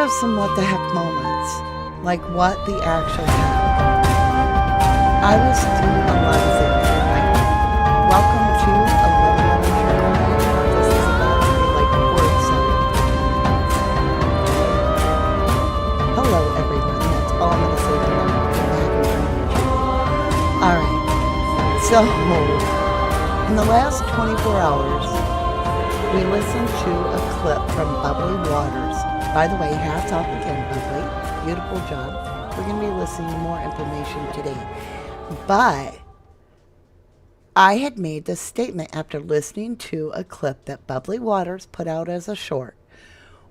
have some what the heck moments, like what the actual heck. I was doing a lot of things tonight. Welcome to a little bit. This is about to be like word salad. Hello, everyone. That's all I'm going to say tonight. Come back and join me. All right. So, in the last 24 hours, we listened to a clip from Bubbly Waters. By the way, hats off again, Bubbly. Beautiful job. We're going to be listening to more information today. But I had made this statement after listening to a clip that Bubbly Waters put out as a short,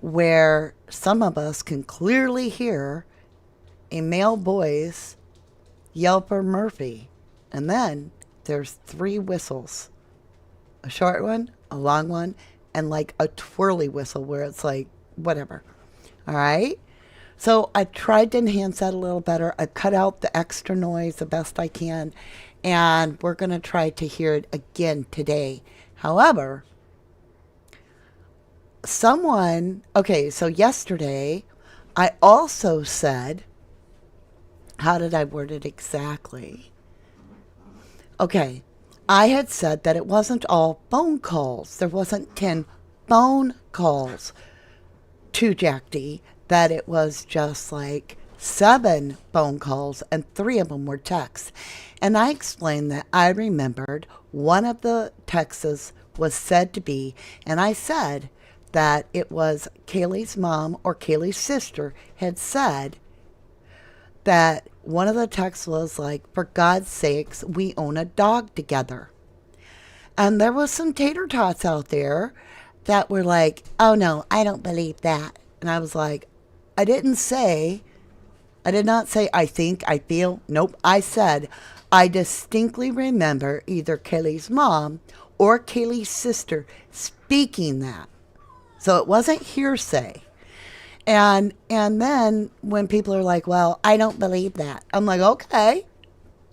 where some of us can clearly hear a male voice yell for Murphy. And then there's 3 whistles. A short one, a long one, and like a twirly whistle where it's like, whatever. All right? So I tried to enhance that a little better. I cut out the extra noise the best I can, and we're going to try to hear it again today. However, so yesterday, I also said, how did I word it exactly? Okay, I had said that it wasn't all phone calls. There wasn't 10 phone calls to Jack D. That it was just like 7 phone calls and 3 of them were texts. And I explained that I remembered one of the texts was said to be, and I said that it was Kaylee's mom or Kaylee's sister had said that one of the texts was like, for God's sakes, we own a dog together. And there was some tater tots out there that were like, oh no, I don't believe that. And I was like, I did not say, I think, I feel. Nope. I said, I distinctly remember either Kaylee's mom or Kaylee's sister speaking that. So it wasn't hearsay. And then when people are like, well, I don't believe that. I'm like, okay,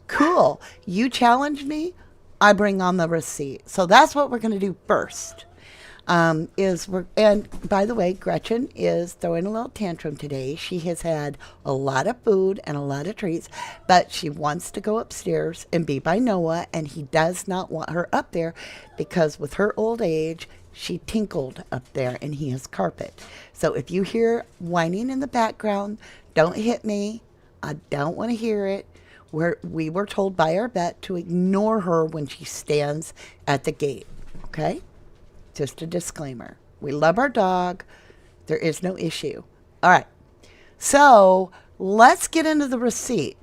cool. You challenge me, I bring on the receipt. So that's what we're going to do first. And by the way, Gretchen is throwing a little tantrum today. She has had a lot of food and a lot of treats, but she wants to go upstairs and be by Noah, and he does not want her up there because with her old age, she tinkled up there and he has carpet. So if you hear whining in the background, don't hit me. I don't want to hear it. We were told by our vet to ignore her when she stands at the gate. Okay? Just a disclaimer. We love our dog. There is no issue. All right. So let's get into the receipt.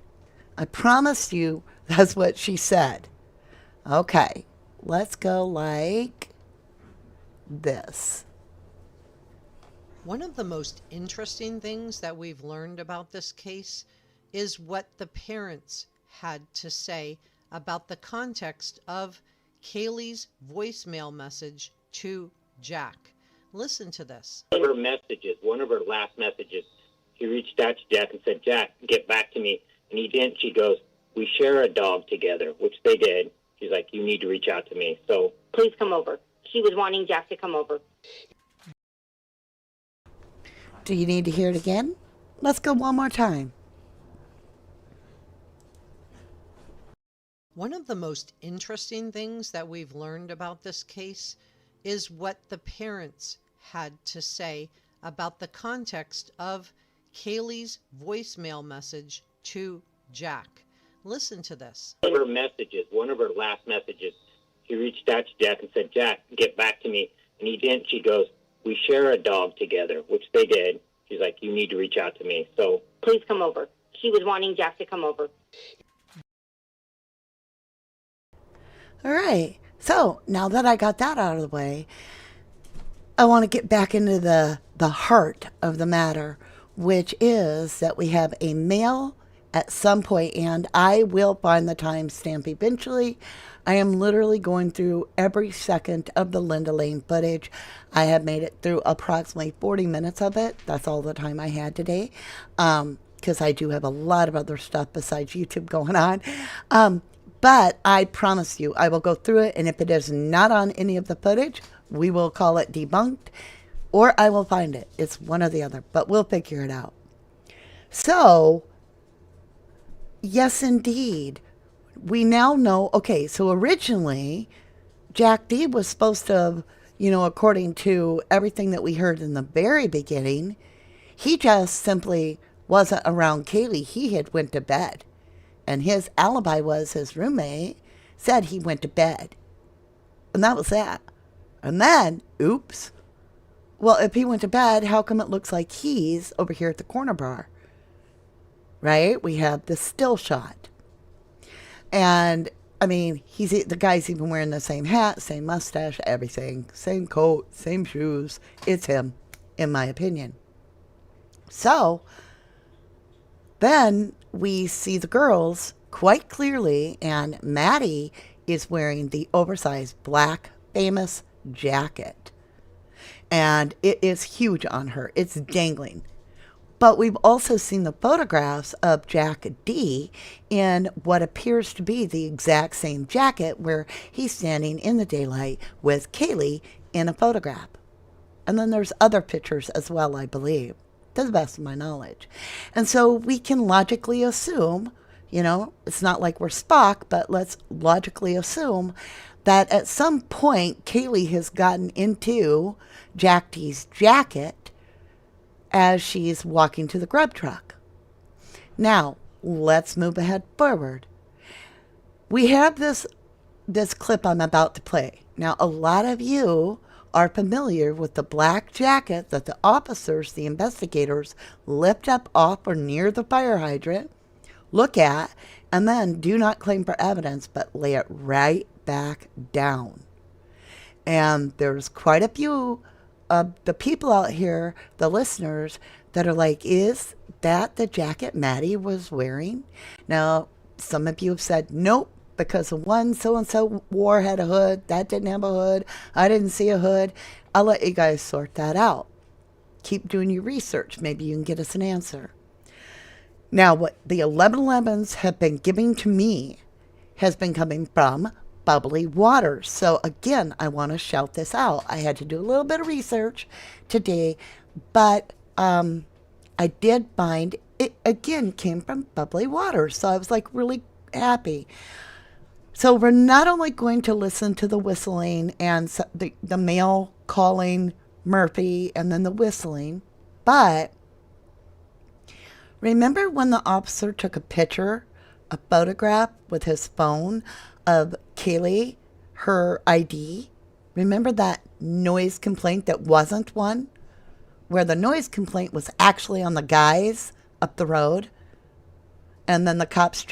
I promised you that's what she said. Okay. Let's go like this. One of the most interesting things that we've learned about this case is what the parents had to say about the context of Kaylee's voicemail message to Jack. Listen to this. One of her last messages, she reached out to Jack and said, Jack, get back to me. And he didn't. She goes, we share a dog together, which they did. She's like, you need to reach out to me. So please come over. She was wanting Jack to come over. Do you need to hear it again? Let's go one more time. One of the most interesting things that we've learned about this case is what the parents had to say about the context of Kaylee's voicemail message to Jack. Listen to this. One of her last messages, she reached out to Jack and said, Jack, get back to me. And he didn't. She goes, we share a dog together, which they did. She's like, you need to reach out to me. So please come over. She was wanting Jack to come over. All right. So now that I got that out of the way, I want to get back into the heart of the matter, which is that we have a male at some point, and I will find the timestamp eventually. I am literally going through every second of the Linda Lane footage. I have made it through approximately 40 minutes of it. That's all the time I had today, because I do have a lot of other stuff besides YouTube going on. But I promise you, I will go through it, and if it is not on any of the footage, we will call it debunked. or I will find it. It's one or the other, but we'll figure it out. So, yes, indeed. We now know, okay, so originally, Jack D was supposed to have, according to everything that we heard in the very beginning, he just simply wasn't around Kaylee. He had went to bed. And his alibi was his roommate said he went to bed. And that was that. And then, oops. Well, if he went to bed, how come it looks like he's over here at the corner bar? Right? We have the still shot. And, I mean, the guy's even wearing the same hat, same mustache, everything. Same coat, same shoes. It's him, in my opinion. So, then we see the girls quite clearly, and Maddie is wearing the oversized black famous jacket. And it is huge on her. It's dangling. But we've also seen the photographs of Jack D in what appears to be the exact same jacket where he's standing in the daylight with Kaylee in a photograph. And then there's other pictures as well, I believe, to the best of my knowledge. And so we can logically assume, it's not like we're Spock, but let's logically assume that at some point Kaylee has gotten into Jack D's jacket as she's walking to the grub truck. Now, let's move ahead forward. We have this clip I'm about to play. Now, a lot of you are familiar with the black jacket that the officers, the investigators, lift up off or near the fire hydrant, look at, and then do not claim for evidence, but lay it right back down. And there's quite a few of the people out here, the listeners, that are like, is that the jacket Maddie was wearing? Now, some of you have said, nope, because the one so-and-so wore had a hood. That didn't have a hood. I didn't see a hood. I'll let you guys sort that out. Keep doing your research. Maybe you can get us an answer. Now, what the 1111s have been giving to me has been coming from bubbly water. So again, I want to shout this out. I had to do a little bit of research today, but I did find it again came from bubbly water. So I was like really happy. So we're not only going to listen to the whistling and the male calling Murphy and then the whistling, but remember when the officer took a photograph with his phone of Kaylee, her ID? Remember that noise complaint that wasn't one? Where the noise complaint was actually on the guys up the road. And then the cops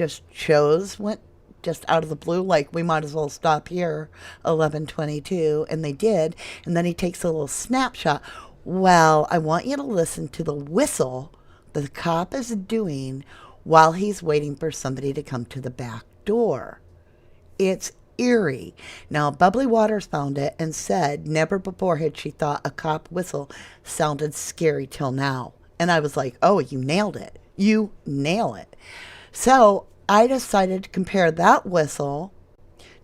went just out of the blue, like we might as well stop here, 11:22, and they did. And then he takes a little snapshot. Well, I want you to listen to the whistle the cop is doing while he's waiting for somebody to come to the back door. It's eerie. Now, Bubbly Waters found it and said never before had she thought a cop whistle sounded scary till now. And I was like, oh, you nailed it. You nail it. So I decided to compare that whistle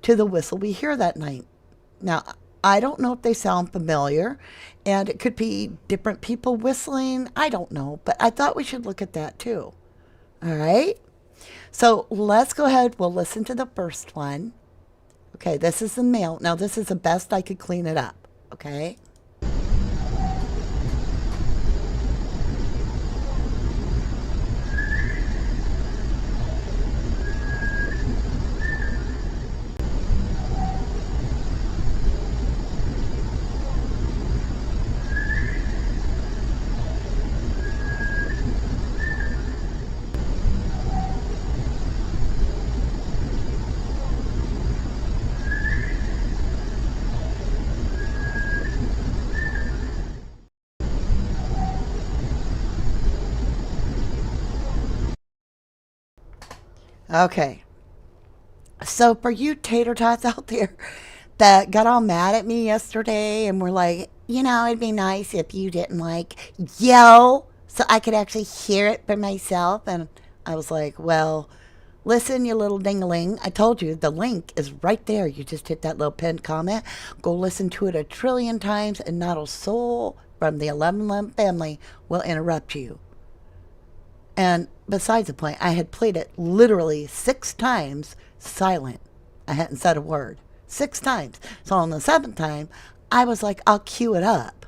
to the whistle we hear that night. Now, I don't know if they sound familiar, and it could be different people whistling. I don't know, but I thought we should look at that too. All right? So let's go ahead. We'll listen to the first one. Okay, this is the male. Now, this is the best I could clean it up. Okay? Okay. So for you tater tots out there that got all mad at me yesterday and were like, it'd be nice if you didn't yell so I could actually hear it for myself. And I was like, well, listen, you little ding-a-ling. I told you the link is right there. You just hit that little pinned comment. Go listen to it 1 trillion times and not a soul from the 1111 family will interrupt you. And besides the point, I had played it literally 6 times silent. I hadn't said a word. 6 times. So on the 7th time, I was like, I'll cue it up.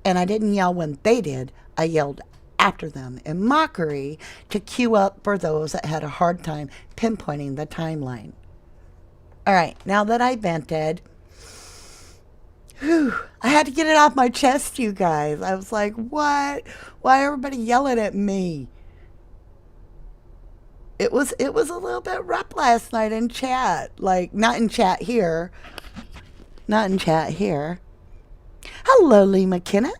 And I didn't yell when they did. I yelled after them in mockery to cue up for those that had a hard time pinpointing the timeline. All right, now that I vented, I had to get it off my chest, you guys. I was like, what? Why everybody yelling at me? It was a little bit rough last night in chat. Like, not in chat here. Not in chat here. Hello, Lee McKenna.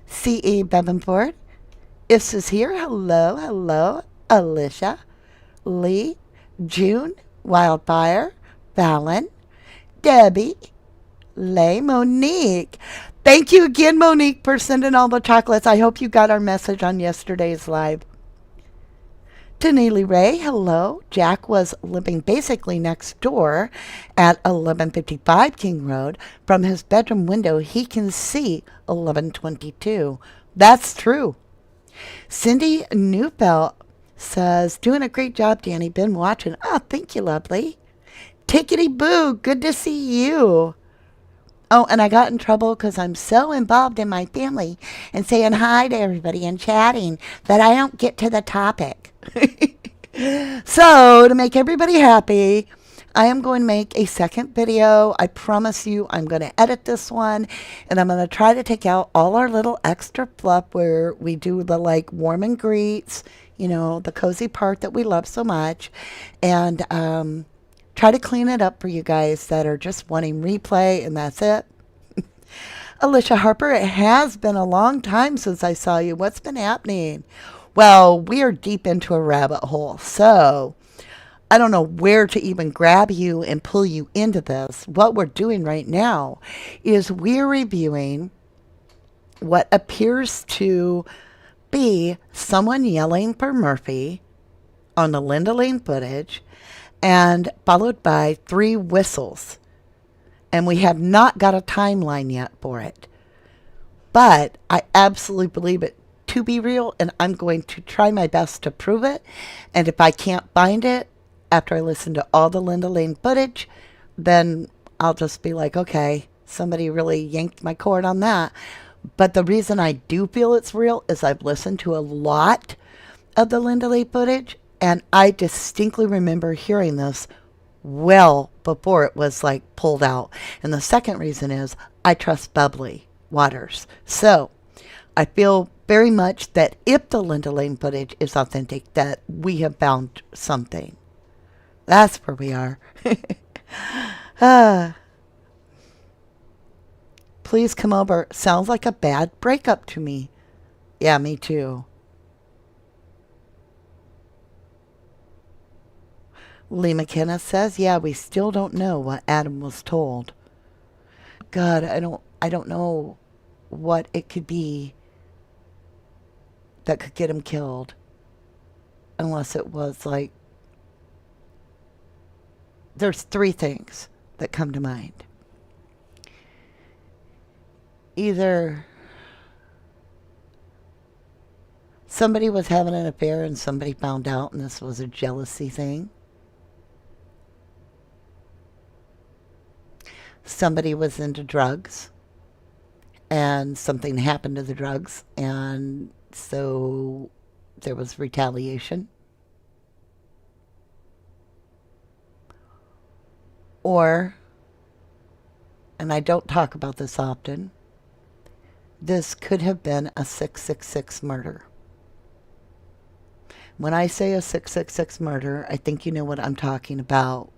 C.E. Bevanport. Ifs is here. Hello, hello. Alicia. Lee. June. Wildfire. Fallon. Debbie. Lay. Monique. Thank you again, Monique, for sending all the chocolates. I hope you got our message on yesterday's live. Denise Ray, hello. Jack was living basically next door at 1155 King Road. From his bedroom window, he can see 1122. That's true. Cindy Neufeld says, doing a great job, Danny. Been watching. Oh, thank you, lovely. Tickety boo, good to see you. Oh, and I got in trouble because I'm so involved in my family and saying hi to everybody and chatting that I don't get to the topic. So, to make everybody happy, I am going to make a second video. I promise you I'm going to edit this one, and I'm going to try to take out all our little extra fluff where we do the like warm and greets, you know, the cozy part that we love so much, and try to clean it up for you guys that are just wanting replay, and that's it. Alicia Harper, it has been a long time since I saw you. What's been happening? Well, we are deep into a rabbit hole, so I don't know where to even grab you and pull you into this. What we're doing right now is we're reviewing what appears to be someone yelling for Murphy on the Linda Lane footage, and followed by 3 whistles. And we have not got a timeline yet for it. But I absolutely believe it to be real, and I'm going to try my best to prove it. And if I can't find it after I listen to all the Linda Lane footage, then I'll just be like, okay, somebody really yanked my cord on that. But the reason I do feel it's real is I've listened to a lot of the Linda Lane footage, and I distinctly remember hearing this well before it was like pulled out. And the second reason is I trust Bubbly Waters. So I feel very much that if the Linda Lane footage is authentic, that we have found something. That's where we are. Please come over. Sounds like a bad breakup to me. Yeah, me too. Lee McKenna says, yeah, we still don't know what Adam was told. God, I don't know what it could be that could get him killed. Unless it was like, there's 3 things that come to mind. Either somebody was having an affair and somebody found out and this was a jealousy thing. Somebody was into drugs and something happened to the drugs, and so there was retaliation. Or, and I don't talk about this often, this could have been a 666 murder. When I say a 666 murder, I think you know what I'm talking about.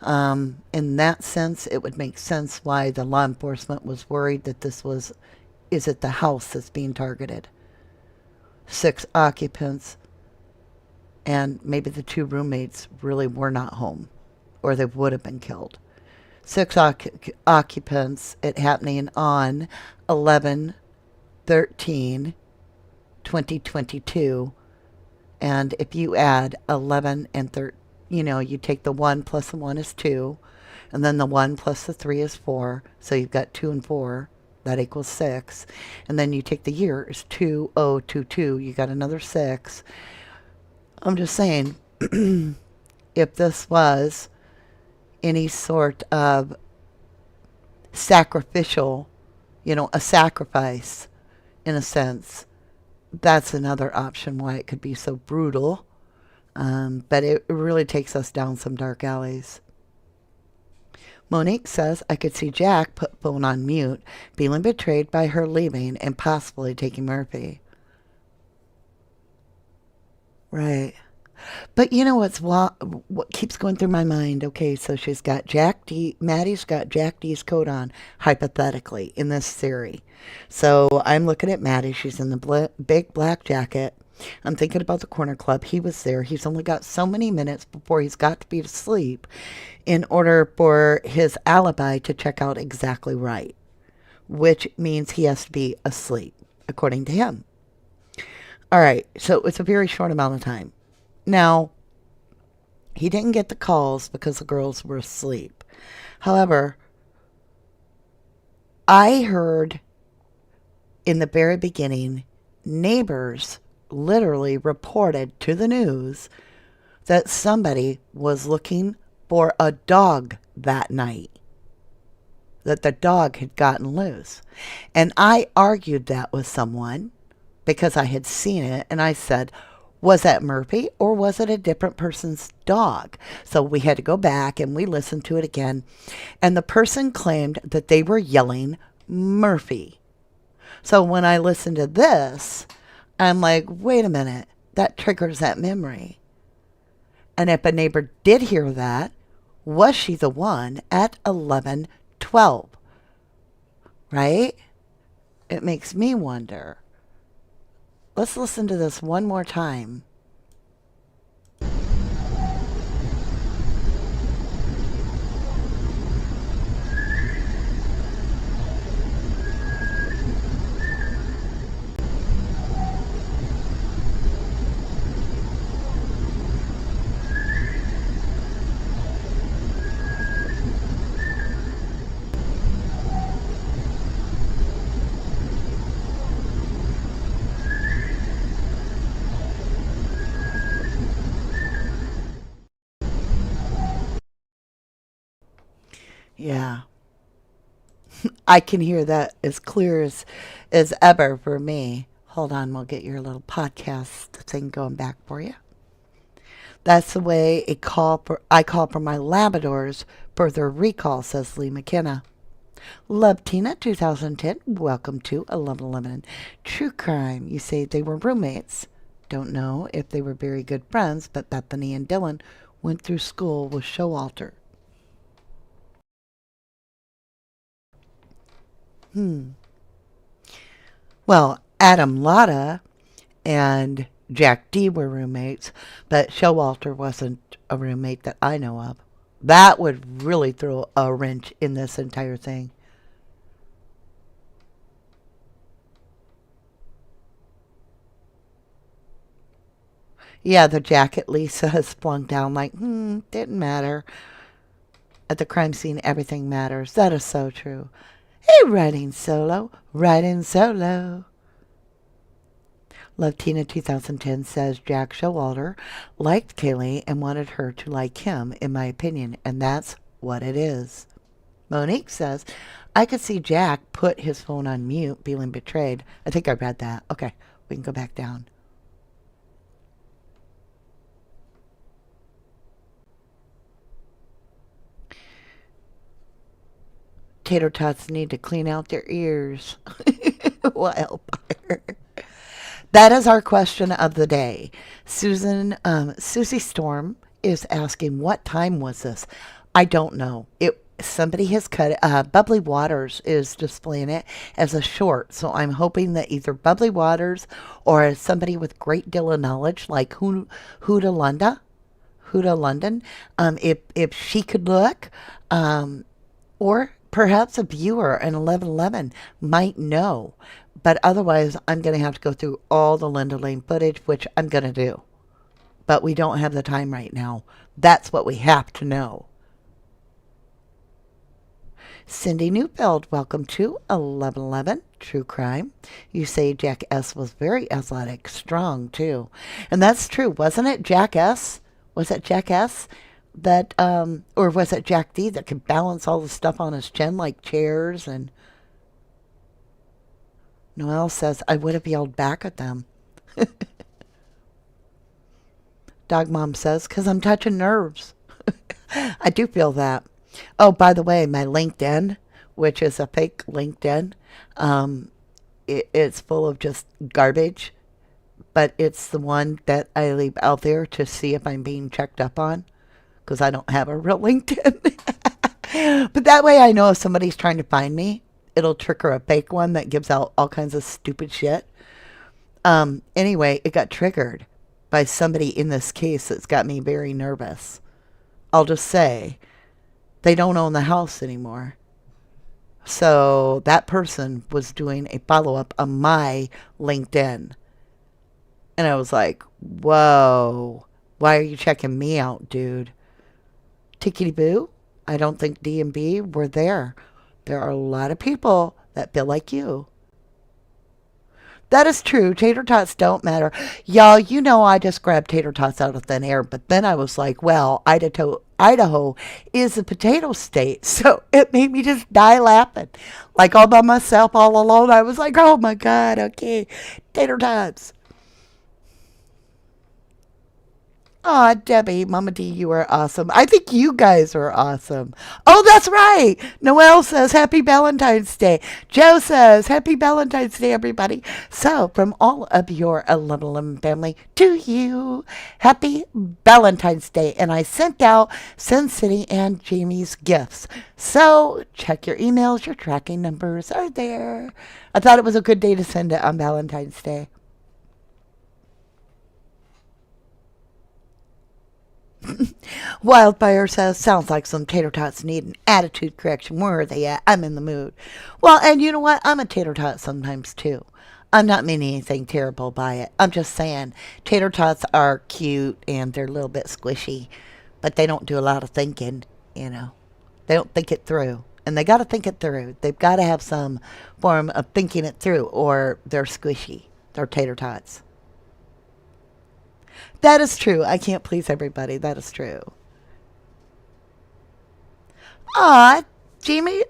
In that sense, it would make sense why the law enforcement was worried that is it the house that's being targeted? 6 occupants, and maybe the 2 roommates really were not home, or they would have been killed. 6 occupants, it happening on 11/13/2022, and if you add 11 and 13, you take the 1 plus the 1 is 2, and then the 1 plus the 3 is 4, so you've got 2 and 4, That equals 6. And then you take the years, 2022. You got another 6. I'm just saying, if this was any sort of sacrificial, a sacrifice in a sense, that's another option why it could be so brutal. But it really takes us down some dark alleys. Monique says, I could see Jack put phone on mute, feeling betrayed by her leaving and possibly taking Murphy. Right. But you know what keeps going through my mind? Okay, so she's got Maddie's got Jack D's coat on, hypothetically, in this theory. So I'm looking at Maddie. She's in the big black jacket. I'm thinking about the corner club. He was there. He's only got so many minutes before he's got to be asleep in order for his alibi to check out exactly right, which means he has to be asleep, according to him. All right, so it's a very short amount of time. Now, he didn't get the calls because the girls were asleep. However, I heard in the very beginning, neighbors literally reported to the news that somebody was looking for a dog that night, that the dog had gotten loose. And I argued that with someone because I had seen it, and I said, was that Murphy or was it a different person's dog? So we had to go back and we listened to it again. And the person claimed that they were yelling Murphy. So when I listened to this, I'm like, wait a minute, that triggers that memory. And if a neighbor did hear that, was she the one at 11:12? Right? It makes me wonder. Let's listen to this one more time. Yeah. I can hear that as clear as ever for me. Hold on, we'll get your little podcast thing going back for you. That's the way I call for my Labradors for their recall, says Lee McKenna. Love Tina 2010. Welcome to 1111 True Crime. You say they were roommates. Don't know if they were very good friends, but Bethany and Dylan went through school with Showalter. Well, Adam Latta and Jack D were roommates, but Showalter wasn't a roommate that I know of. That would really throw a wrench in this entire thing. Yeah, the jacket Lisa has flung down like, didn't matter. At the crime scene, everything matters. That is so true. Hey, riding solo. Love Tina 2010 says Jack Showalter liked Kaylee and wanted her to like him, in my opinion, and that's what it is. Monique says, I could see Jack put his phone on mute, feeling betrayed. I think I read that. Okay, we can go back down. Tater tots need to clean out their ears. Wildfire. That is our question of the day. Susie Storm is asking, what time was this? I don't know. Somebody has cut it. Bubbly Waters is displaying it as a short. So I'm hoping that either Bubbly Waters or somebody with great deal of knowledge, like Huda London, if she could look, or perhaps a viewer in 1111 might know. But otherwise, I'm going to have to go through all the Linda Lane footage, which I'm going to do. But we don't have the time right now. That's what we have to know. Cindy Newfield, welcome to 1111 True Crime. You say Jack S. was very athletic, strong too. And that's true, wasn't it? Jack S? Was it Jack S? That, or was it Jack D that could balance all the stuff on his chin like chairs? And Noelle says, I would have yelled back at them. Dog Mom says, because I'm touching nerves. I do feel that. Oh, by the way, my LinkedIn, which is a fake LinkedIn, it's full of just garbage, but it's the one that I leave out there to see if I'm being checked up on, because I don't have a real LinkedIn. But that way I know if somebody's trying to find me, it'll trigger a fake one that gives out all kinds of stupid shit. Anyway, it got triggered by somebody in this case that's got me very nervous. I'll just say, they don't own the house anymore. So that person was doing a follow-up on my LinkedIn. And I was like, whoa, why are you checking me out, dude? Tickety-boo, I don't think D&B were there. There are a lot of people that feel like you. That is true. Tater tots don't matter. Y'all, you know I just grabbed tater tots out of thin air, but then I was like, well, Idaho is a potato state, so it made me just die laughing. Like all by myself, all alone. I was like, oh my God, okay, tater tots. Aw, Debbie, Mama D, you are awesome. I think you guys are awesome. Oh, that's right. Noelle says, Happy Valentine's Day. Joe says, Happy Valentine's Day, everybody. So, from all of your 1111 family to you, Happy Valentine's Day. And I sent out Sin City and Jamie's gifts. So, check your emails. Your tracking numbers are there. I thought it was a good day to send it on Valentine's Day. Wildfire says, sounds like some tater tots need an attitude correction. Where are they at? I'm in the mood. Well, and you know what? I'm a tater tot sometimes too. I'm not meaning anything terrible by it. I'm just saying tater tots are cute and they're a little bit squishy, but they don't do a lot of thinking, you know. They don't think it through. And they got to think it through. They've got to have some form of thinking it through, or they're squishy. They're tater tots. That is true. I can't please everybody. That is true. Aw, Jamie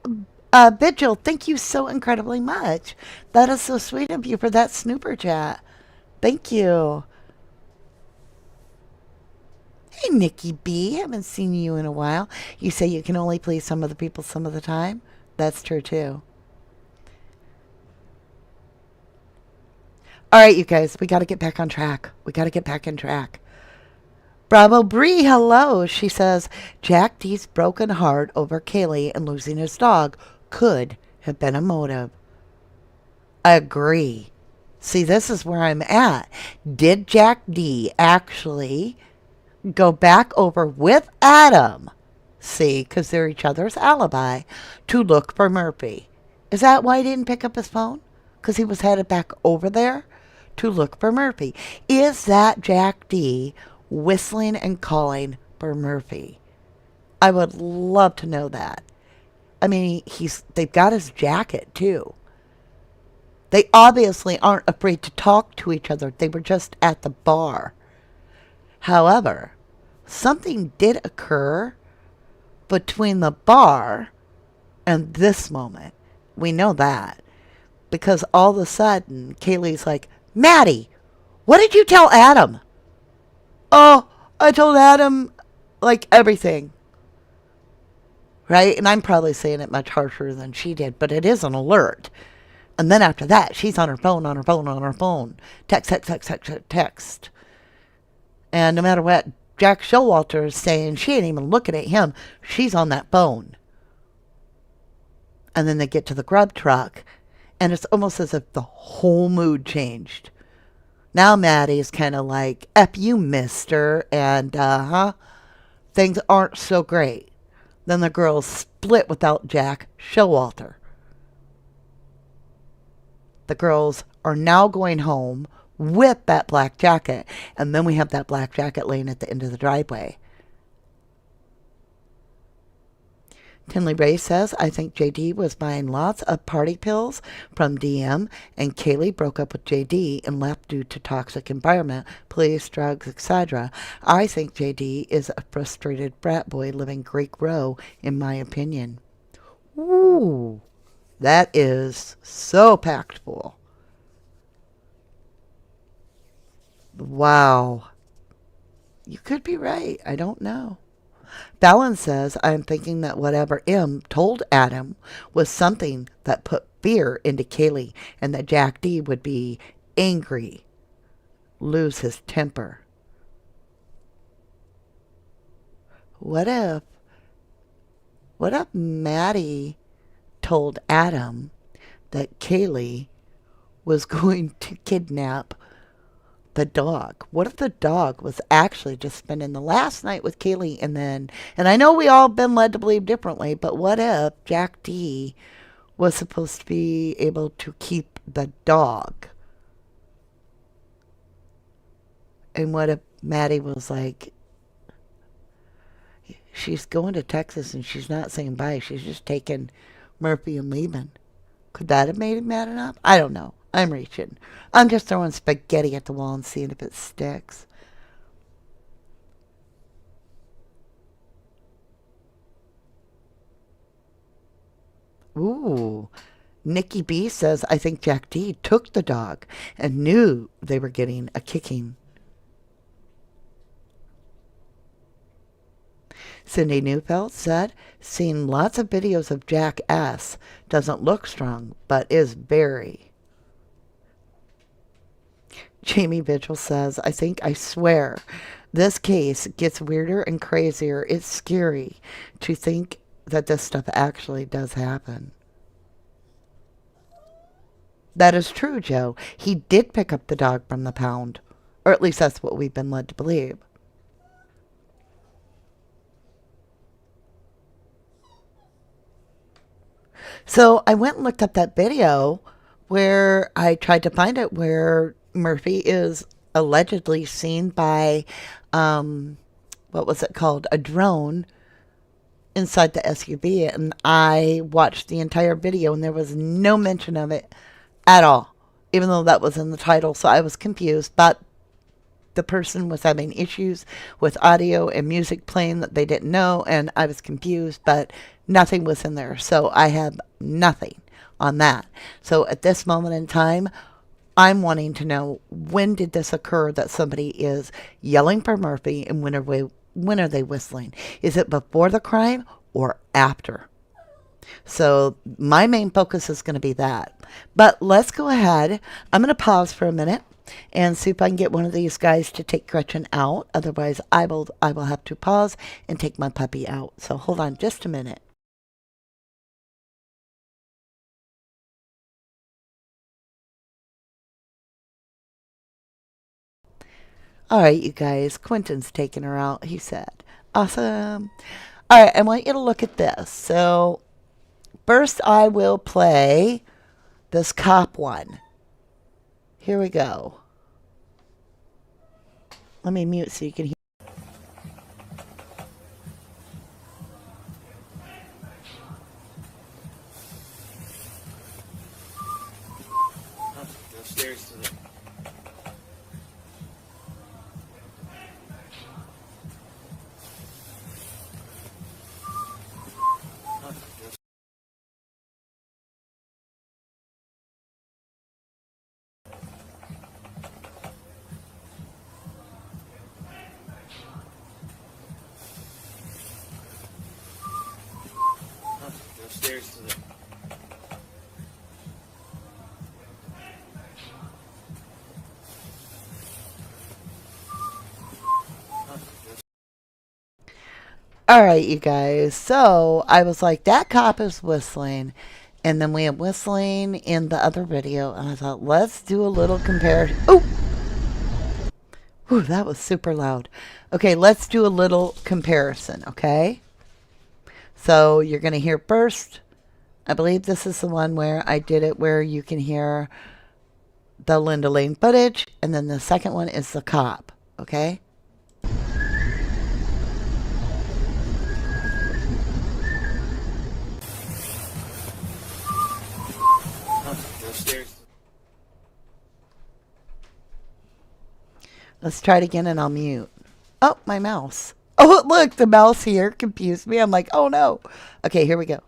Vigil, thank you so incredibly much. That is so sweet of you for that snooper chat. Thank you. Hey, Nikki B. Haven't seen you in a while. You say you can only please some of the people some of the time? That's true, too. All right, you guys, we got to get back on track. We got to get back on track. Bravo Bree, hello. She says, Jack D's broken heart over Kaylee and losing his dog could have been a motive. I agree. See, this is where I'm at. Did Jack D actually go back over with Adam, see, because they're each other's alibi, to look for Murphy? Is that why he didn't pick up his phone? Because he was headed back over there to look for Murphy. Is that Jack D whistling and calling for Murphy? I would love to know that. I mean, they've got his jacket too. They obviously aren't afraid to talk to each other. They were just at the bar. However, something did occur between the bar and this moment. We know that. Because all of a sudden, Kaylee's like, Maddie, what did you tell Adam? Oh, I told Adam, like, everything. Right? And I'm probably saying it much harsher than she did, but it is an alert. And then after that, she's on her phone, on her phone, on her phone. Text, text, text, text, text. And no matter what Jack Showalter is saying, she ain't even looking at him. She's on that phone. And then they get to the grub truck. And it's almost as if the whole mood changed. Now Maddie's kind of like, F you, mister. And, things aren't so great. Then the girls split without Jack Showalter. The girls are now going home with that black jacket. And then we have that black jacket laying at the end of the driveway. Tinley Ray says, I think JD was buying lots of party pills from DM, and Kaylee broke up with JD and left due to toxic environment, police, drugs, etc. I think JD is a frustrated brat boy living Greek row, in my opinion. Ooh, that is so impactful. Wow. You could be right. I don't know. Fallon says, I'm thinking that whatever M told Adam was something that put fear into Kaylee and that Jack D would be angry, lose his temper. What if Maddie told Adam that Kaylee was going to kidnap the dog? What if the dog was actually just spending the last night with Kaylee and I know we all been led to believe differently, but what if Jack D was supposed to be able to keep the dog? And what if Maddie was like, she's going to Texas and she's not saying bye, she's just taking Murphy and leaving? Could that have made him mad enough? I don't know. I'm reaching. I'm just throwing spaghetti at the wall and seeing if it sticks. Ooh. Nikki B says, I think Jack D took the dog and knew they were getting a kicking. Cindy Neufeld said, seen lots of videos of Jack S. Doesn't look strong, but is very. Jamie Vigil says, I swear, this case gets weirder and crazier. It's scary to think that this stuff actually does happen. That is true, Joe. He did pick up the dog from the pound. Or at least that's what we've been led to believe. So I went and looked up that video where I tried to find it, where Murphy is allegedly seen by, what was it called? A drone inside the SUV. And I watched the entire video and there was no mention of it at all, even though that was in the title. So I was confused, but the person was having issues with audio and music playing that they didn't know, and I was confused, but nothing was in there. So I have nothing on that. So at this moment in time, I'm wanting to know, when did this occur that somebody is yelling for Murphy, and when are they whistling? Is it before the crime or after? So my main focus is going to be that. But let's go ahead. I'm going to pause for a minute and see if I can get one of these guys to take Gretchen out. Otherwise, I will have to pause and take my puppy out. So hold on just a minute. All right, you guys, Quentin's taking her out, he said. Awesome. All right, I want you to look at this. So first I will play this cop one. Here we go. Let me mute so you can hear. Go stairs to the... Go stairs to the... All right, you guys. So I was like, that cop is whistling. And then we had whistling in the other video. And I thought, let's do a little comparison. Oh! Whew, that was super loud. Okay, let's do a little comparison, okay? So you're going to hear first. I believe this is the one where I did it where you can hear the Linda Lane footage. And then the second one is the cop, okay? . Let's try it again and I'll mute. Oh, my mouse. Oh, look, the mouse here confused me. I'm like, oh no. Okay, here we go.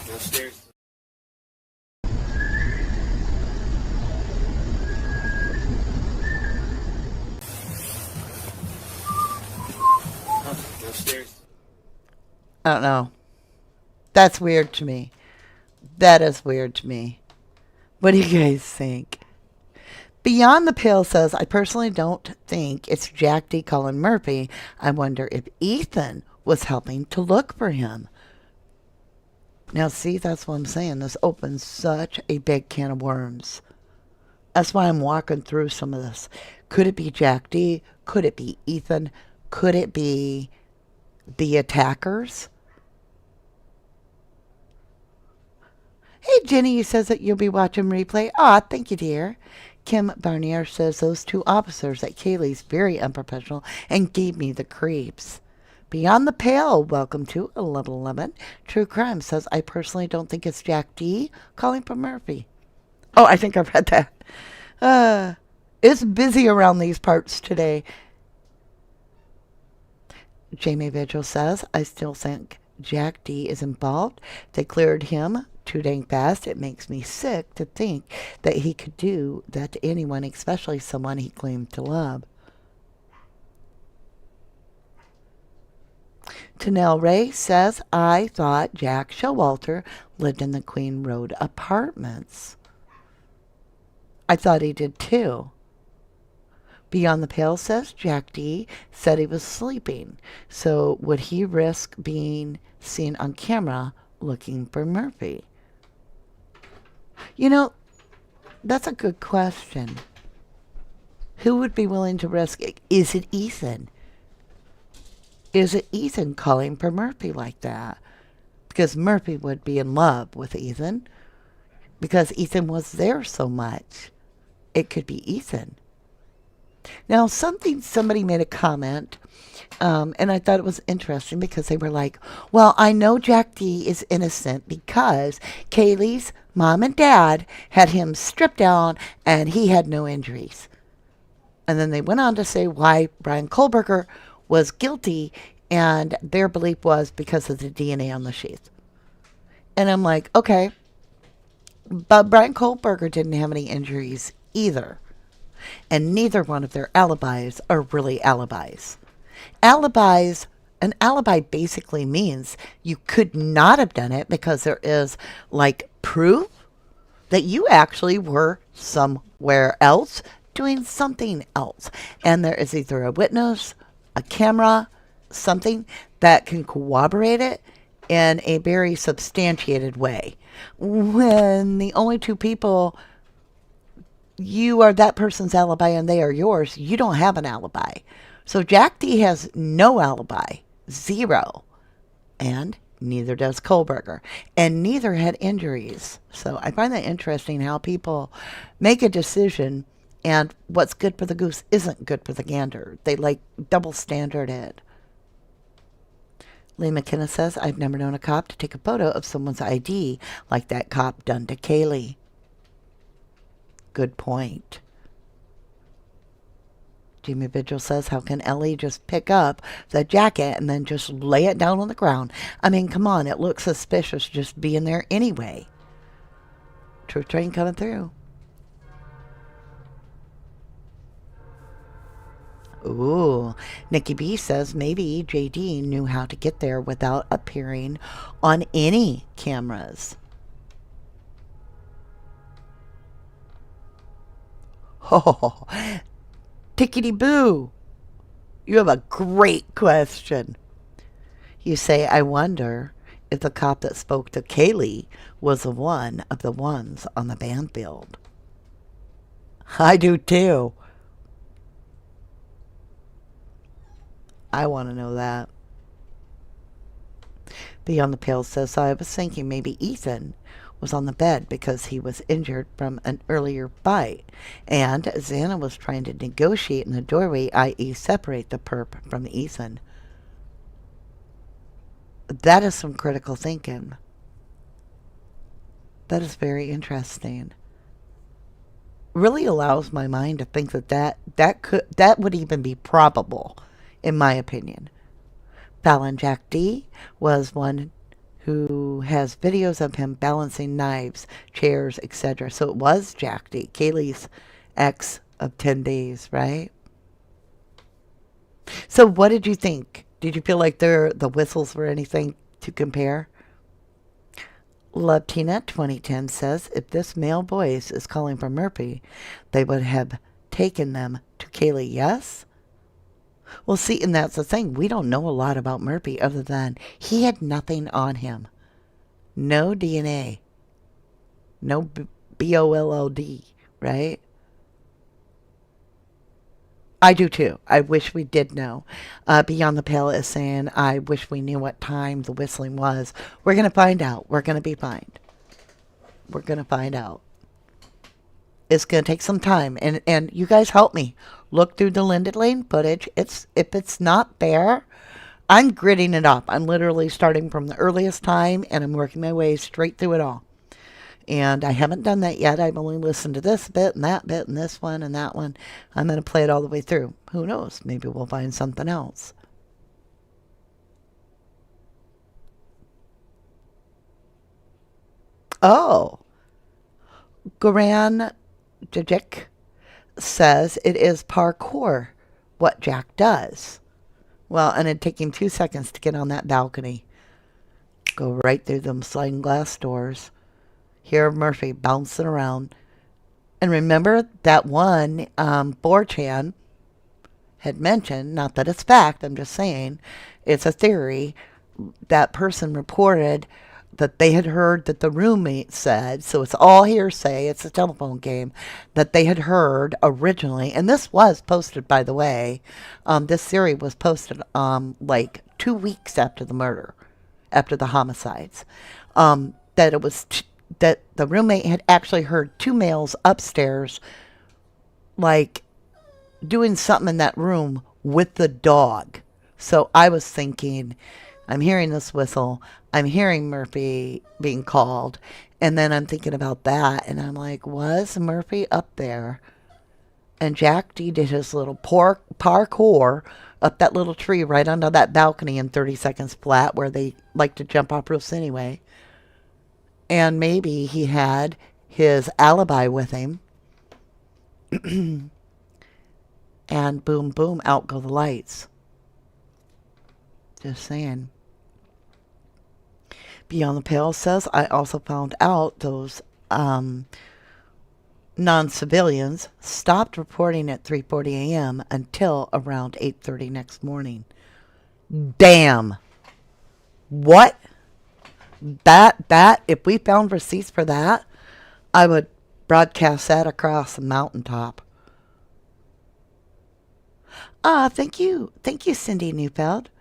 Downstairs. Downstairs. I don't know. That's weird to me. That is weird to me. What do you guys think? Beyond the Pale says, I personally don't think it's Jack D. calling Murphy. I wonder if Ethan was helping to look for him. Now, see, that's what I'm saying. This opens such a big can of worms. That's why I'm walking through some of this. Could it be Jack D? Could it be Ethan? Could it be the attackers? Hey, Jenny says that you'll be watching replay. Aw, thank you, dear. Kim Barnier says those two officers at Kaylee's very unprofessional and gave me the creeps. Beyond the Pale, welcome to 1111. True Crime says, I personally don't think it's Jack D. calling for Murphy. Oh, I think I've read that. It's busy around these parts today. Jamie Vigil says, I still think Jack D. is involved. They cleared him too dang fast. It makes me sick to think that he could do that to anyone, especially someone he claimed to love. Tanel Ray says, I thought Jack Showalter lived in the Queen Road apartments. I thought he did too. Beyond the Pale says, Jack D. said he was sleeping. So would he risk being seen on camera looking for Murphy? You know, that's a good question. Who would be willing to risk it? Is it Ethan? Is it Ethan calling for Murphy like that? Because Murphy would be in love with Ethan. Because Ethan was there so much. It could be Ethan. Now, somebody made a comment, and I thought it was interesting because they were like, well, I know Jack D is innocent because Kaylee's mom and dad had him stripped down and he had no injuries. And then they went on to say why Brian Kohlberger was guilty, and their belief was because of the DNA on the sheath. And I'm like, okay, but Brian Kohlberger didn't have any injuries either. And neither one of their alibis are really alibis. An alibi basically means you could not have done it because there is like proof that you actually were somewhere else doing something else. And there is either a witness, a camera, something that can corroborate it in a very substantiated way. When the only two people, you are that person's alibi and they are yours, you don't have an alibi. So Jack D has no alibi, zero. And neither does Kohlberger. And neither had injuries. So I find that interesting how people make a decision and what's good for the goose isn't good for the gander. They like double standard it. Lee McKenna says, I've never known a cop to take a photo of someone's ID like that cop done to Kaylee. Good point. Jamie Vigil says, how can Ellie just pick up the jacket and then just lay it down on the ground? I mean, come on, it looks suspicious just being there anyway. Truth train coming through. Ooh, Nikki B says maybe JD knew how to get there without appearing on any cameras. Oh, tickety boo. You have a great question. You say, I wonder if the cop that spoke to Kaylee was one of the ones on the Banfield. I do too. I want to know that. Beyond the Pale says, I was thinking maybe Ethan was on the bed because he was injured from an earlier fight, and Xana was trying to negotiate in the doorway, i.e. separate the perp from Ethan. That is some critical thinking. That is very interesting. Really allows my mind to think that would even be probable, in my opinion. Fallon Jack D was one who has videos of him balancing knives, chairs, etc. So it was Jack D, Kaylee's ex of 10 days, right? So what did you think? Did you feel like the whistles were anything to compare? Love Tina 2010 says if this male voice is calling for Murphy, they would have taken them to Kaylee, yes? Well, see, and that's the thing. We don't know a lot about Murphy other than he had nothing on him. No DNA. No BOLOD, right? I do too. I wish we did know. Beyond the Pale is saying, I wish we knew what time the whistling was. We're going to find out. We're going to be fine. We're going to find out. It's going to take some time. And you guys help me. Look through the Linda Lane footage. If it's not there, I'm gritting it up. I'm literally starting from the earliest time and I'm working my way straight through it all. And I haven't done that yet. I've only listened to this bit and this one and that one. I'm going to play it all the way through. Who knows? Maybe we'll find something else. Oh, Goran Jajic says it is parkour, what Jack does. Well, and it'd take him 2 seconds to get on that balcony. Go right through them sliding glass doors. Hear Murphy bouncing around. And remember that one 4chan had mentioned, not that it's fact, I'm just saying, it's a theory, that person reported that they had heard that the roommate said, so it's all hearsay, it's a telephone game, that they had heard originally, and this was posted, by the way, this theory was posted like 2 weeks after the murder, after the homicides, that it was that the roommate had actually heard two males upstairs, like, doing something in that room with the dog. So I was thinking, I'm hearing this whistle, I'm hearing Murphy being called, and then I'm thinking about that, and I'm like, was Murphy up there? And Jack D did his little parkour up that little tree right under that balcony in 30 seconds flat, where they like to jump off roofs anyway. And maybe he had his alibi with him. And boom, boom, out go the lights. Just saying. Beyond the Pale says, I also found out those non-civilians stopped reporting at 3:40 a.m. until around 8:30 next morning. Damn. What? That, if we found receipts for that, I would broadcast that across the mountaintop. Thank you. Thank you, Cindy Neufeld.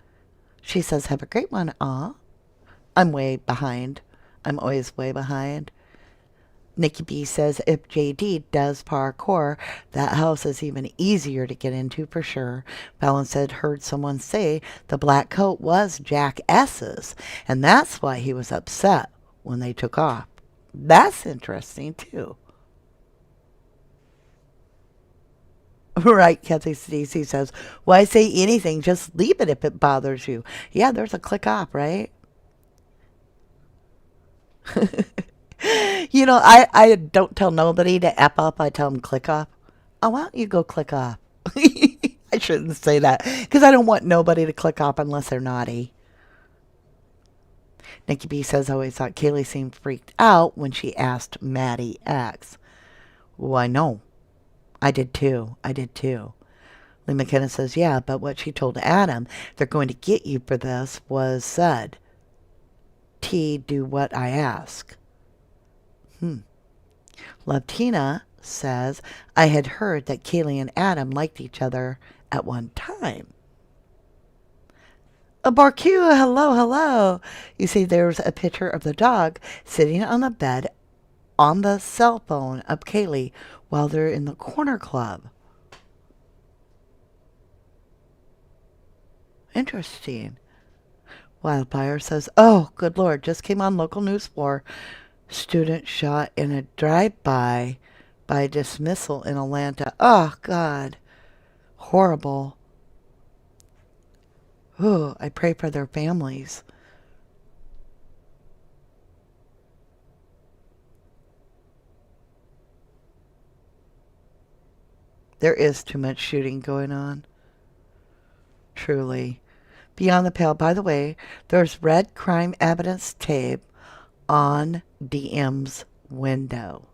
She says, have a great one. I'm way behind. I'm always way behind. Nikki B says, if JD does parkour, that house is even easier to get into for sure. Fallon said, heard someone say the black coat was Jack S's, and that's why he was upset when they took off. That's interesting, too. Right, Kathy Stacy says, why say anything? Just leave it if it bothers you. Yeah, there's a click off, right? You know, I don't tell nobody to F up. I tell them click off. Oh, why don't you go click off? I shouldn't say that because I don't want nobody to click off unless they're naughty. Nikki B says, I always thought Kaylee seemed freaked out when she asked Maddie X. Well, I know. I did too. Lee McKenna says, yeah, but what she told Adam, they're going to get you for this, was said. T, do what I ask. Love Tina says, I had heard that Kaylee and Adam liked each other at one time. Barcu, hello. You see, there's a picture of the dog sitting on the bed on the cell phone of Kaylee while they're in the corner club. Interesting. Wildfire says, oh, good Lord, just came on local news 4. Student shot in a drive-by by dismissal in Atlanta. Oh, God. Horrible. Ooh, I pray for their families. There is too much shooting going on. Truly. Beyond the Pale, by the way, there's red crime evidence tape on DM's window.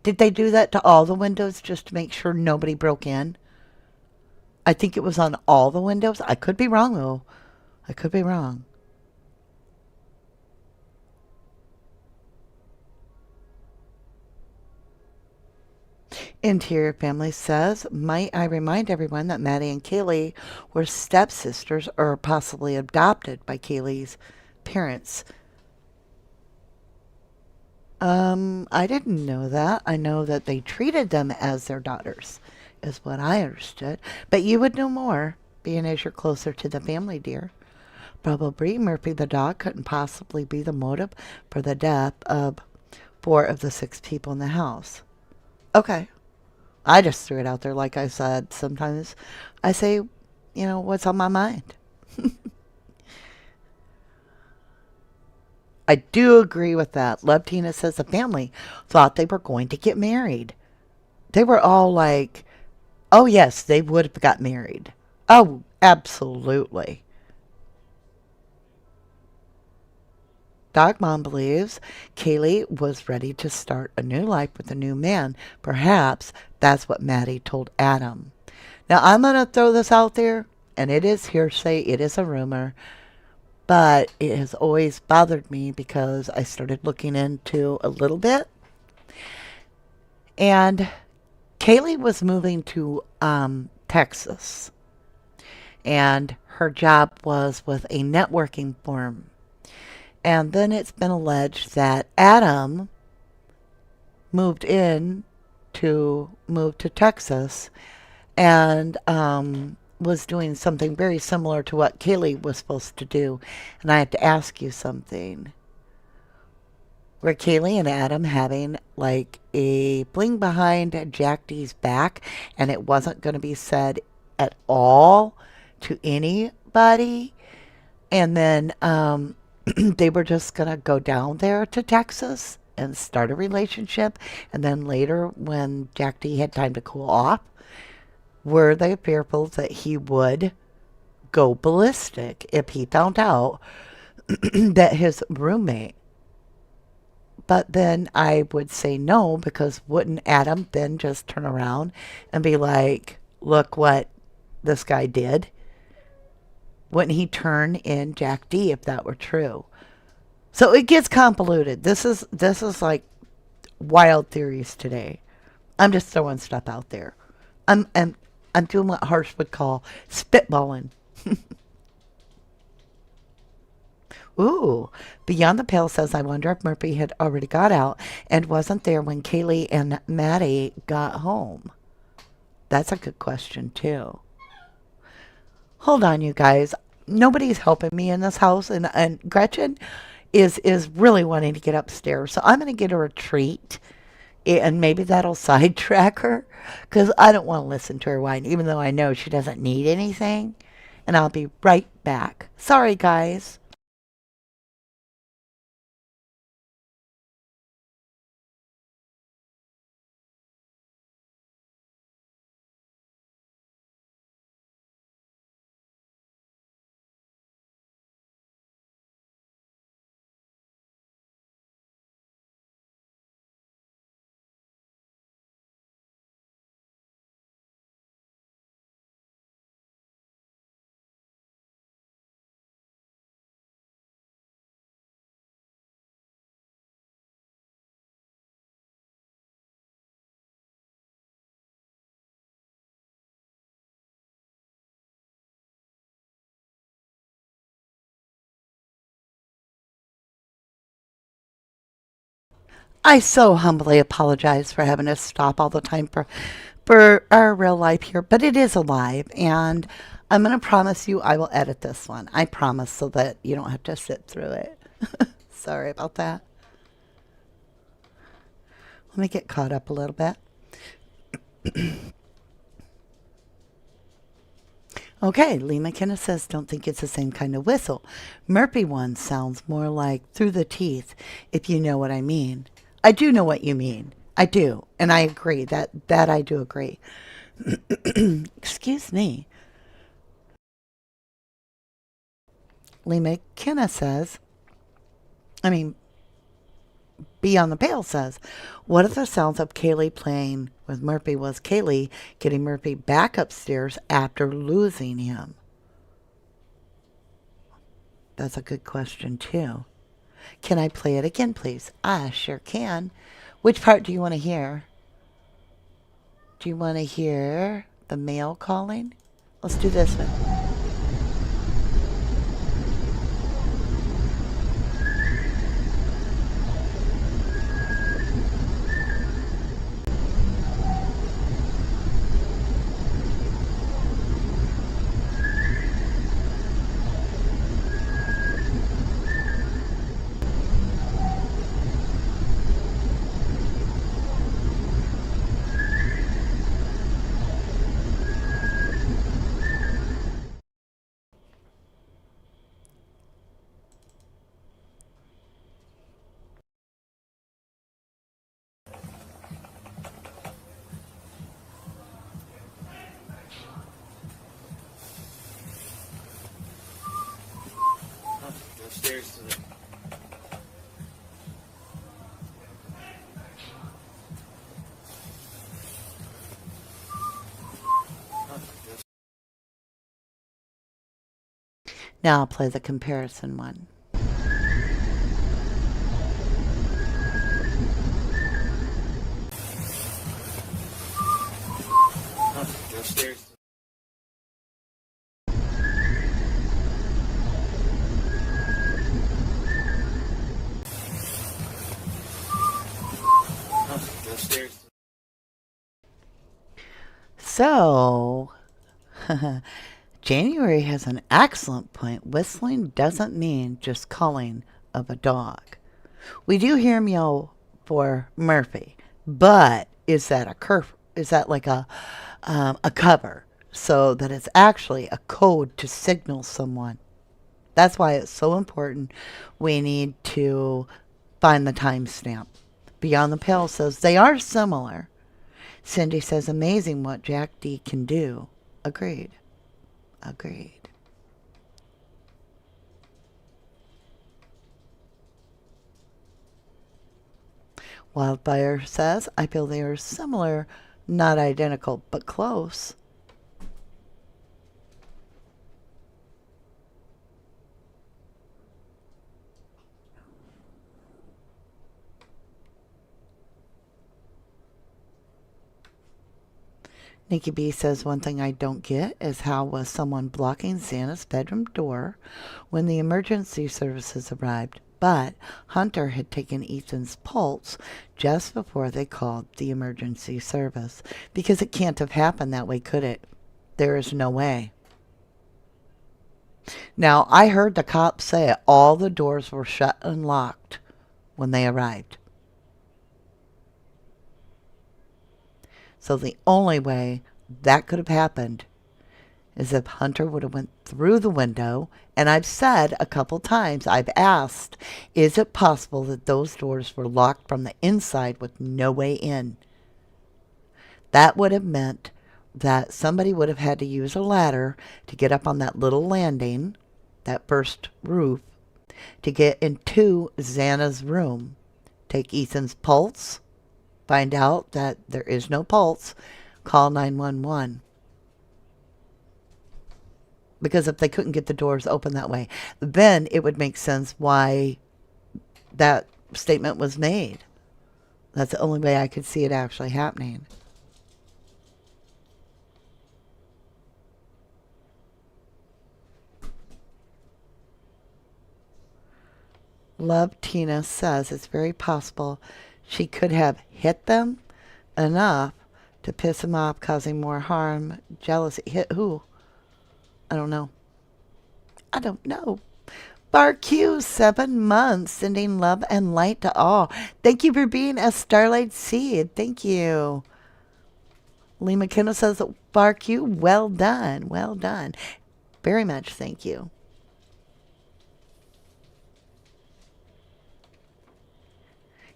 Did they do that to all the windows just to make sure nobody broke in? I think it was on all the windows. I could be wrong, though. I could be wrong. Interior Family says, might I remind everyone that Maddie and Kaylee were stepsisters or possibly adopted by Kaylee's parents. I didn't know that. I know that they treated them as their daughters, is what I understood. But you would know more, being as you're closer to the family, dear. Probably Murphy the dog couldn't possibly be the motive for the death of 4 of the 6 people in the house. Okay. I just threw it out there. Like I said, sometimes I say, what's on my mind. I do agree with that. Love Tina says the family thought they were going to get married. They were all like, oh, yes, they would have got married. Oh, absolutely. Dog Mom believes Kaylee was ready to start a new life with a new man. Perhaps that's what Maddie told Adam. Now, I'm going to throw this out there, and it is hearsay. It is a rumor. But it has always bothered me because I started looking into a little bit. And Kaylee was moving to Texas. And her job was with a networking firm. And then it's been alleged that Adam moved to Texas and was doing something very similar to what Kaylee was supposed to do. And I have to ask you something. Were Kaylee and Adam having like a bling behind Jack D's back and it wasn't going to be said at all to anybody? And then they were just going to go down there to Texas and start a relationship. And then later when Jack D had time to cool off, were they fearful that he would go ballistic if he found out that his roommate? But then I would say no, because wouldn't Adam then just turn around and be like, look what this guy did? Wouldn't he turn in Jack D if that were true? So it gets convoluted. This is like wild theories today. I'm just throwing stuff out there. I'm doing what Harsh would call spitballing. Ooh, Beyond the Pale says, I wonder if Murphy had already got out and wasn't there when Kaylee and Maddie got home. That's a good question, too. Hold on, you guys. Nobody's helping me in this house, and Gretchen is really wanting to get upstairs. So I'm going to get her a treat, and maybe that'll sidetrack her, because I don't want to listen to her whine, even though I know she doesn't need anything. And I'll be right back. Sorry, guys. I so humbly apologize for having to stop all the time for for our real life here, but it is alive, and I'm going to promise you I will edit this one. I promise, so that you don't have to sit through it. Sorry about that. Let me get caught up a little bit. Okay, Lee McKenna says, don't think it's the same kind of whistle. Murphy one sounds more like through the teeth, if you know what I mean. I do know what you mean. I do, and I agree. That I do agree. Excuse me. Lee McKenna says, Beyond the Pale says, what if the sounds of Kaylee playing with Murphy was Kaylee getting Murphy back upstairs after losing him? That's a good question, too. Can I play it again, please? I sure can. Which part do you want to hear? Do you want to hear the mail calling? Let's do this one. Go upstairs to the. Now I'll play the comparison one. Go upstairs to go upstairs to So, January has an excellent point. Whistling doesn't mean just calling of a dog. We do hear meow for Murphy, but is that is that like a cover so that it's actually a code to signal someone? That's why it's so important. We need to find the timestamp. Beyond the Pale says they are similar. Cindy says amazing what Jack D can do. Agreed. Agreed. Wildfire says, I feel they are similar, not identical, but close. Nikki B says, one thing I don't get is how was someone blocking Xana's bedroom door when the emergency services arrived, but Hunter had taken Ethan's pulse just before they called the emergency service, because it can't have happened that way, could it? There is no way. Now, I heard the cops say all the doors were shut and locked when they arrived. So the only way that could have happened is if Hunter would have went through the window. And I've said a couple times, I've asked, is it possible that those doors were locked from the inside with no way in? That would have meant that somebody would have had to use a ladder to get up on that little landing, that first roof, to get into Xana's room, take Ethan's pulse, find out that there is no pulse, call 911. Because if they couldn't get the doors open that way, then it would make sense why that statement was made. That's the only way I could see it actually happening. Love Tina says it's very possible she could have hit them enough to piss him off, causing more harm, jealousy. Hit who? I don't know. I don't know. BarQ, 7 months, sending love and light to all. Thank you for being a Starlight Seed. Thank you. Lee McKenna says, BarQ, well done. Well done. Very much thank you.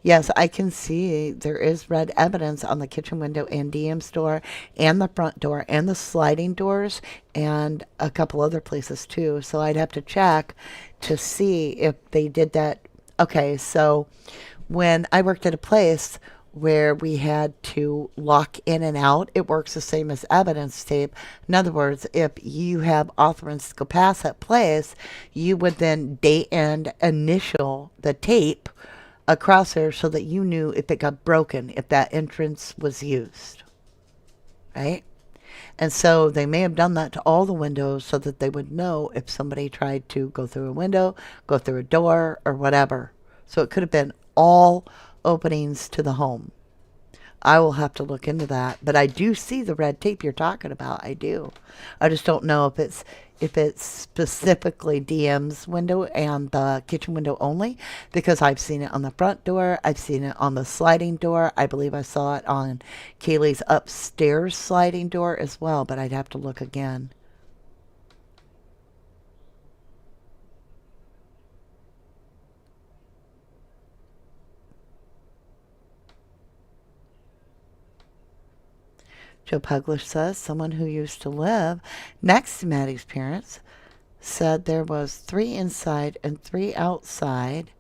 Yes, I can see there is red evidence on the kitchen window and DM's door and the front door and the sliding doors and a couple other places too. So I'd have to check to see if they did that. Okay, so when I worked at a place where we had to lock in and out, it works the same as evidence tape. In other words, if you have authorized to go past that place, you would then date and initial the tape across there so that you knew if it got broken, if that entrance was used, right? And so they may have done that to all the windows so that they would know if somebody tried to go through a window, go through a door, or whatever. So it could have been all openings to the home. I will have to look into that, but I do see the red tape you're talking about. I do. I just don't know if it's specifically DM's window and the kitchen window only, because I've seen it on the front door. I've seen it on the sliding door. I believe I saw it on Kaylee's upstairs sliding door as well, but I'd have to look again. Joe Puglish says someone who used to live next to Maddie's parents said there was 3 inside and 3 outside,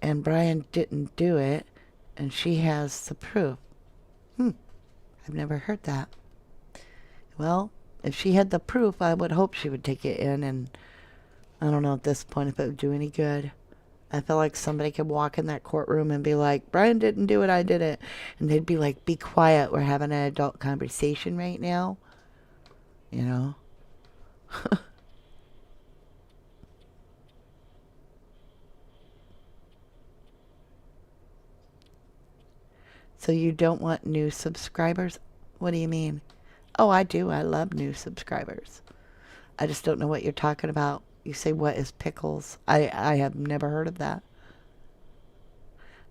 and Brian didn't do it, and she has the proof. I've never heard that. Well, if she had the proof, I would hope she would take it in, and I don't know at this point if it would do any good. I feel like somebody could walk in that courtroom and be like, Brian didn't do it, I did it. And they'd be like, be quiet, we're having an adult conversation right now. You know? So you don't want new subscribers? What do you mean? Oh, I do. I love new subscribers. I just don't know what you're talking about. You say, what is pickles? I have never heard of that.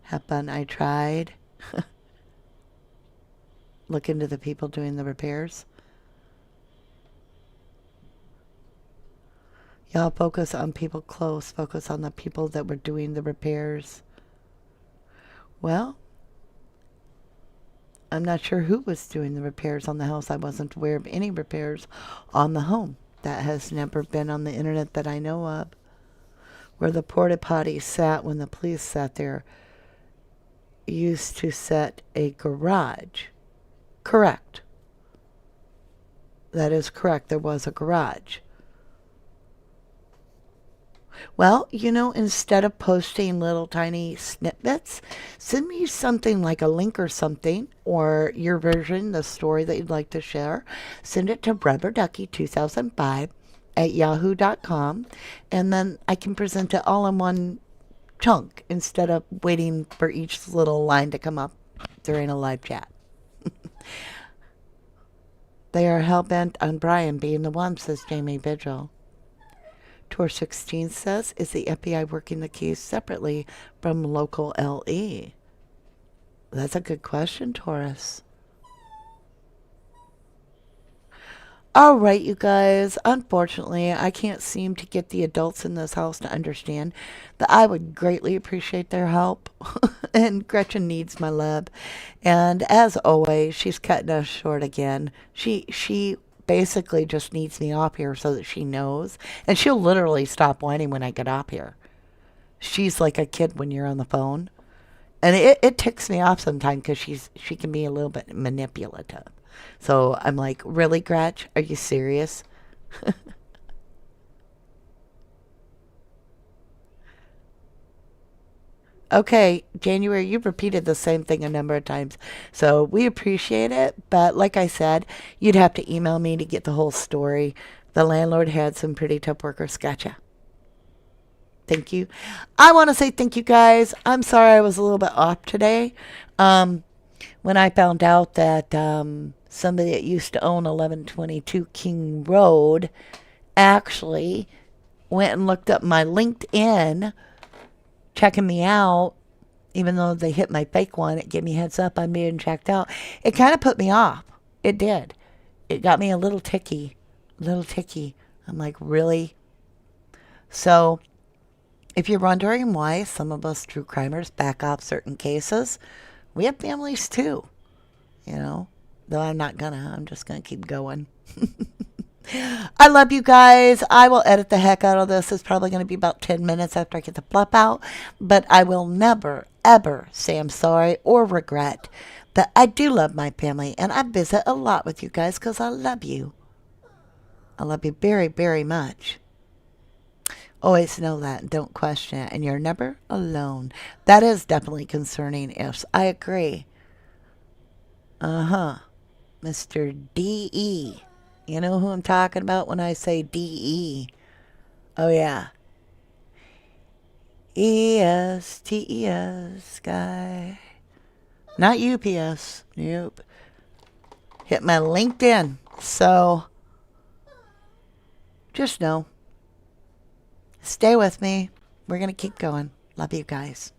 Have fun. I tried. Look into the people doing the repairs. Y'all focus on people close. Focus on the people that were doing the repairs. Well, I'm not sure who was doing the repairs on the house. I wasn't aware of any repairs on the home. That has never been on the internet that I know of. Where the porta potty sat when the police sat there used to set a garage. Correct. That is correct. There was a garage. Well, you know, instead of posting little tiny snippets, send me something like a link or something, or your version, the story that you'd like to share. Send it to rubberducky2005@yahoo.com, and then I can present it all in one chunk instead of waiting for each little line to come up during a live chat. They are hell-bent on Brian being the one, says Jamie Vigil. Tour 16 says, is the FBI working the case separately from local LE? That's a good question, Taurus. All right, you guys. Unfortunately, I can't seem to get the adults in this house to understand that I would greatly appreciate their help. And Gretchen needs my love. And as always, she's cutting us short again. She basically just needs me off here so that she knows. And she'll literally stop whining when I get off here. She's like a kid when you're on the phone. And it ticks me off sometimes because she can be a little bit manipulative. So I'm like, really, Gretch? Are you serious? Okay, January, you've repeated the same thing a number of times. So we appreciate it. But like I said, you'd have to email me to get the whole story. The landlord had some pretty tough workers. Gotcha. Thank you. I want to say thank you, guys. I'm sorry I was a little bit off today. when I found out that somebody that used to own 1122 King Road actually went and looked up my LinkedIn, checking me out, even though they hit my fake one, it gave me heads up I'm being checked out. It kind of put me off. It did. It got me a little ticky. I'm like, really? So, if you're wondering why some of us true crimers back off certain cases, we have families too. You know, though I'm just gonna keep going. I love you guys. I will edit the heck out of this. It's probably going to be about 10 minutes after I get the fluff out. But I will never, ever say I'm sorry or regret that I do love my family. And I visit a lot with you guys because I love you. I love you very, very much. Always know that and don't question it. And you're never alone. That is definitely concerning ifs. I agree. Mr. D.E. You know who I'm talking about when I say D.E.? Oh, yeah. E-S-T-E-S, guy. Not UPS. Nope. Hit my LinkedIn. So, just know. Stay with me. We're going to keep going. Love you guys.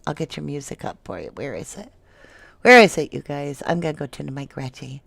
I'll get your music up for you. Where is it? Where is it, you guys? I'm going to go tend to my Gretchen.